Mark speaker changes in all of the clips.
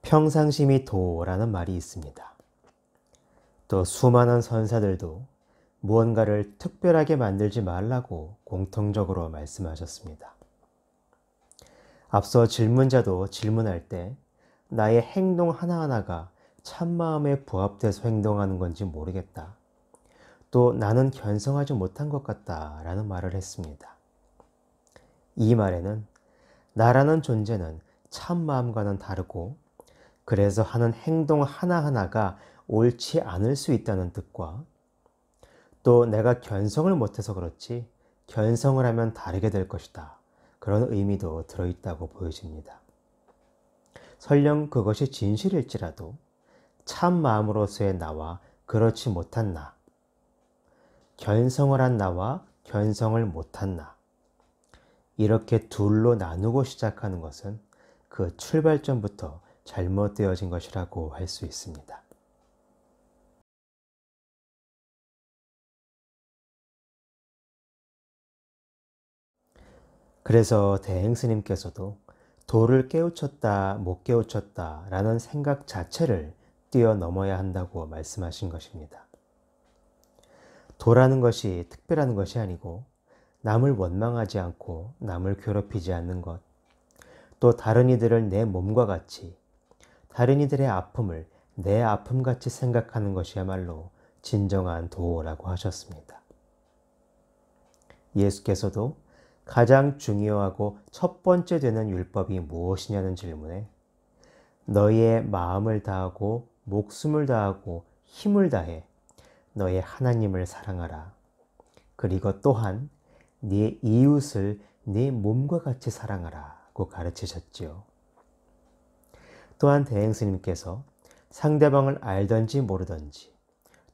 Speaker 1: 평상심이 도라는 말이 있습니다. 또 수많은 선사들도 무언가를 특별하게 만들지 말라고 공통적으로 말씀하셨습니다. 앞서 질문자도 질문할 때 나의 행동 하나하나가 참마음에 부합돼서 행동하는 건지 모르겠다. 또 나는 견성하지 못한 것 같다 라는 말을 했습니다. 이 말에는 나라는 존재는 참마음과는 다르고 그래서 하는 행동 하나하나가 옳지 않을 수 있다는 뜻과 또 내가 견성을 못해서 그렇지 견성을 하면 다르게 될 것이다. 그런 의미도 들어있다고 보여집니다. 설령 그것이 진실일지라도 참 마음으로서의 나와 그렇지 못한 나, 견성을 한 나와 견성을 못한 나, 이렇게 둘로 나누고 시작하는 것은 그 출발점부터 잘못되어진 것이라고 할 수 있습니다. 그래서 대행스님께서도 도를 깨우쳤다, 못 깨우쳤다 라는 생각 자체를 뛰어넘어야 한다고 말씀하신 것입니다. 도라는 것이 특별한 것이 아니고 남을 원망하지 않고 남을 괴롭히지 않는 것, 또 다른 이들을 내 몸과 같이, 다른 이들의 아픔을 내 아픔같이 생각하는 것이야말로 진정한 도라고 하셨습니다. 예수께서도 가장 중요하고 첫 번째 되는 율법이 무엇이냐는 질문에 너희의 마음을 다하고 목숨을 다하고 힘을 다해 너의 하나님을 사랑하라. 그리고 또한 네 이웃을 네 몸과 같이 사랑하라고 가르치셨지요. 또한 대행스님께서 상대방을 알든지 모르든지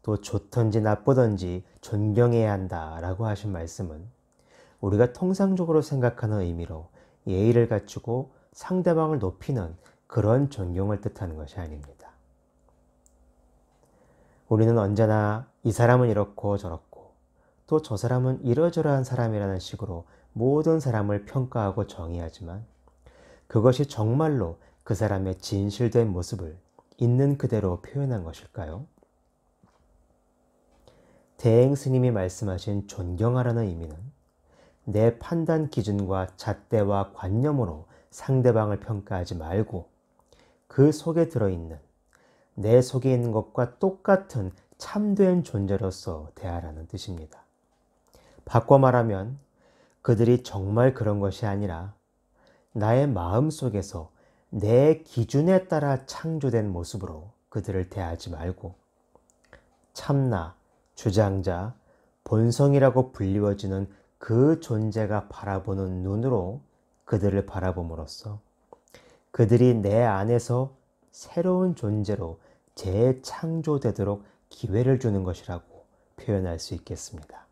Speaker 1: 또 좋든지 나쁘든지 존경해야 한다라고 하신 말씀은 우리가 통상적으로 생각하는 의미로 예의를 갖추고 상대방을 높이는 그런 존경을 뜻하는 것이 아닙니다. 우리는 언제나 이 사람은 이렇고 저렇고 또 저 사람은 이러저러한 사람이라는 식으로 모든 사람을 평가하고 정의하지만 그것이 정말로 그 사람의 진실된 모습을 있는 그대로 표현한 것일까요? 대행 스님이 말씀하신 존경하라는 의미는 내 판단 기준과 잣대와 관념으로 상대방을 평가하지 말고 그 속에 들어있는 내 속에 있는 것과 똑같은 참된 존재로서 대하라는 뜻입니다. 바꿔 말하면 그들이 정말 그런 것이 아니라 나의 마음 속에서 내 기준에 따라 창조된 모습으로 그들을 대하지 말고 참나, 주장자, 본성이라고 불리워지는 그 존재가 바라보는 눈으로 그들을 바라봄으로써 그들이 내 안에서 새로운 존재로 재창조되도록 기회를 주는 것이라고 표현할 수 있겠습니다.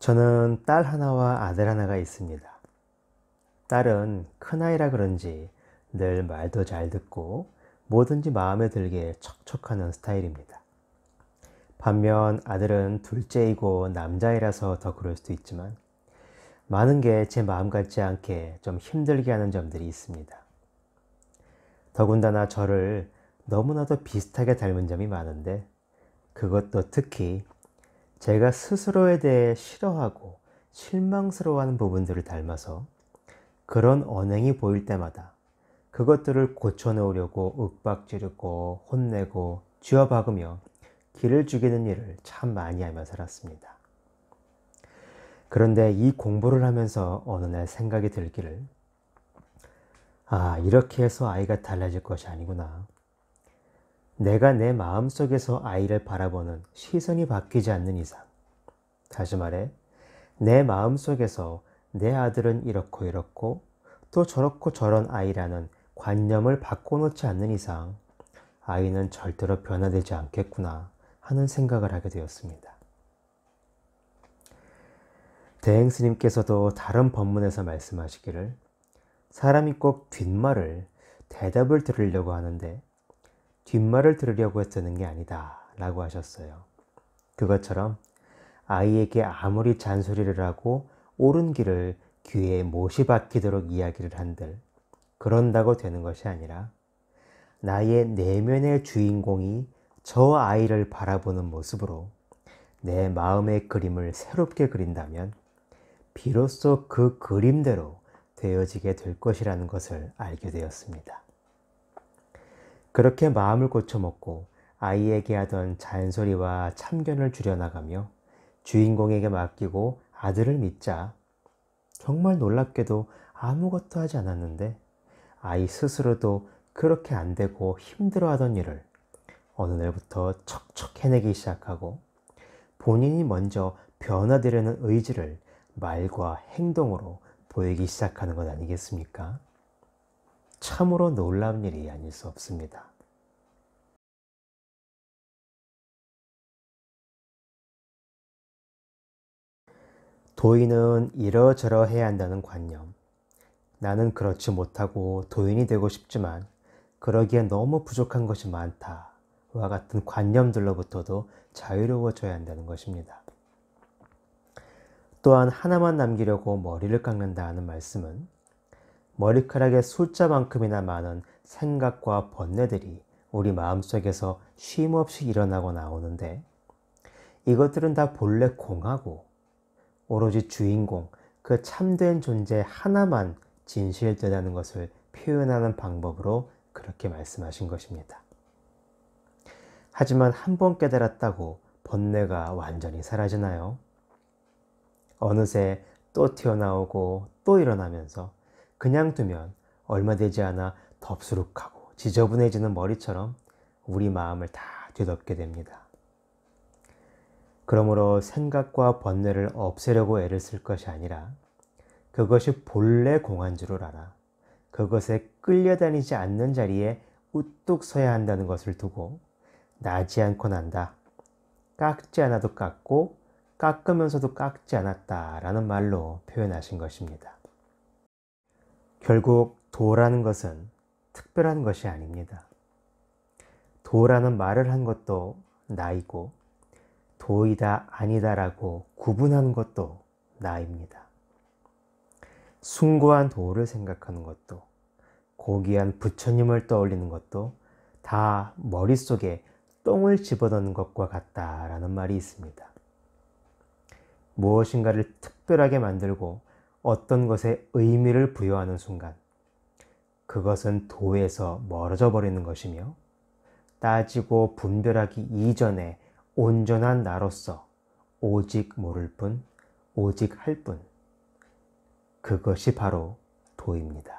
Speaker 1: 저는 딸 하나와 아들 하나가 있습니다. 딸은 큰아이라 그런지 늘 말도 잘 듣고 뭐든지 마음에 들게 척척하는 스타일입니다. 반면 아들은 둘째이고 남자이라서 더 그럴 수도 있지만 많은 게 제 마음 같지 않게 좀 힘들게 하는 점들이 있습니다. 더군다나 저를 너무나도 비슷하게 닮은 점이 많은데 그것도 특히 제가 스스로에 대해 싫어하고 실망스러워하는 부분들을 닮아서 그런 언행이 보일 때마다 그것들을 고쳐놓으려고 윽박지르고 혼내고 쥐어박으며 기를 죽이는 일을 참 많이 하며 살았습니다. 그런데 이 공부를 하면서 어느 날 생각이 들기를 이렇게 해서 아이가 달라질 것이 아니구나. 내가 내 마음속에서 아이를 바라보는 시선이 바뀌지 않는 이상, 다시 말해 내 마음속에서 내 아들은 이렇고 이렇고 또 저렇고 저런 아이라는 관념을 바꿔놓지 않는 이상 아이는 절대로 변화되지 않겠구나 하는 생각을 하게 되었습니다. 대행 스님께서도 다른 법문에서 말씀하시기를 사람이 꼭 뒷말을 대답을 들으려고 하는데 뒷말을 들으려고 쓰는 게 아니다 라고 하셨어요. 그것처럼 아이에게 아무리 잔소리를 하고 옳은 길을 귀에 못이 박히도록 이야기를 한들 그런다고 되는 것이 아니라 나의 내면의 주인공이 저 아이를 바라보는 모습으로 내 마음의 그림을 새롭게 그린다면 비로소 그 그림대로 되어지게 될 것이라는 것을 알게 되었습니다. 그렇게 마음을 고쳐먹고 아이에게 하던 잔소리와 참견을 줄여나가며 주인공에게 맡기고 아들을 믿자 정말 놀랍게도 아무것도 하지 않았는데 아이 스스로도 그렇게 안 되고 힘들어하던 일을 어느 날부터 척척 해내기 시작하고 본인이 먼저 변화되려는 의지를 말과 행동으로 보이기 시작하는 것 아니겠습니까? 참으로 놀라운 일이 아닐 수 없습니다. 도인은 이러저러 해야 한다는 관념, 나는 그렇지 못하고 도인이 되고 싶지만 그러기엔 너무 부족한 것이 많다와 같은 관념들로부터도 자유로워져야 한다는 것입니다. 또한 하나만 남기려고 머리를 깎는다 하는 말씀은 머리카락의 숫자만큼이나 많은 생각과 번뇌들이 우리 마음속에서 쉼없이 일어나고 나오는데 이것들은 다 본래 공하고 오로지 주인공, 그 참된 존재 하나만 진실되다는 것을 표현하는 방법으로 그렇게 말씀하신 것입니다. 하지만 한 번 깨달았다고 번뇌가 완전히 사라지나요? 어느새 또 튀어나오고 또 일어나면서 그냥 두면 얼마 되지 않아 덥수룩하고 지저분해지는 머리처럼 우리 마음을 다 뒤덮게 됩니다. 그러므로 생각과 번뇌를 없애려고 애를 쓸 것이 아니라 그것이 본래 공한 줄을 알아 그것에 끌려다니지 않는 자리에 우뚝 서야 한다는 것을 두고 나지 않고 난다. 깎지 않아도 깎고 깎으면서도 깎지 않았다라는 말로 표현하신 것입니다. 결국 도라는 것은 특별한 것이 아닙니다. 도라는 말을 한 것도 나이고 도이다 아니다라고 구분하는 것도 나입니다. 숭고한 도를 생각하는 것도 고귀한 부처님을 떠올리는 것도 다 머릿속에 똥을 집어넣는 것과 같다라는 말이 있습니다. 무엇인가를 특별하게 만들고 어떤 것에 의미를 부여하는 순간 그것은 도에서 멀어져 버리는 것이며 따지고 분별하기 이전에 온전한 나로서 오직 모를 뿐, 오직 할 뿐, 그것이 바로 도입니다.